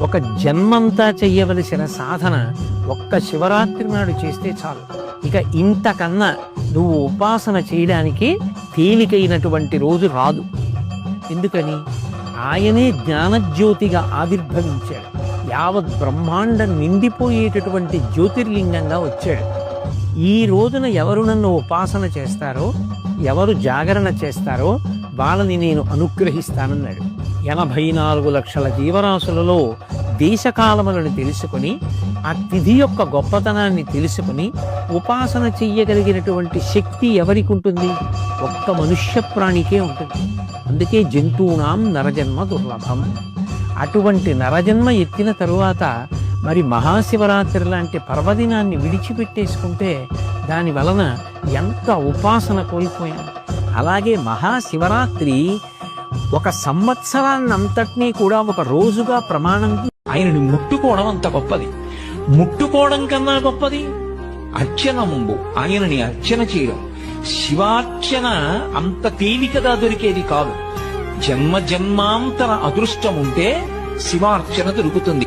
ఒక జన్మంతా చెయ్యవలసిన సాధన ఒక్క శివరాత్రి నాడు చేస్తే చాలు. ఇక ఇంతకన్నా నువ్వు ఉపాసన చేయడానికి తేలికైనటువంటి రోజు రాదు. ఎందుకని? ఆయనే జ్ఞానజ్యోతిగా ఆవిర్భవించాడు. యావత్ బ్రహ్మాండం నిండిపోయేటటువంటి జ్యోతిర్లింగంగా వచ్చాడు. ఈ రోజున ఎవరు నన్ను ఉపాసన చేస్తారో, ఎవరు జాగరణ చేస్తారో వాళ్ళని నేను అనుగ్రహిస్తానన్నాడు. 84 లక్షల జీవరాశులలో దేశకాలములను తెలుసుకుని, ఆ తిథి యొక్క గొప్పతనాన్ని తెలుసుకుని ఉపాసన చెయ్యగలిగినటువంటి శక్తి ఎవరికి ఉంటుంది? ఒక్క మనుష్య ప్రాణికే ఉంటుంది. అందుకే జంతువునాం నరజన్మ దుర్లభం. అటువంటి నరజన్మ ఎత్తిన తరువాత మరి మహాశివరాత్రి లాంటి పర్వదినాన్ని విడిచిపెట్టేసుకుంటే దాని వలన ఎంత ఉపాసన కోల్పోయాం. అలాగే మహాశివరాత్రి ఒక సంవత్సరాన్నంతటినీ కూడా ఒక రోజుగా ప్రమాణం. ఆయనని ముట్టుకోవడం అంత గొప్పది. ముట్టుకోవడం కన్నా గొప్పది అర్చన. ముందు ఆయనని అర్చన చేయడం. శివార్చన అంత తేలికగా దొరికేది కాదు. జన్మ జన్మాంతర అదృష్టం ఉంటే శివార్చన దొరుకుతుంది.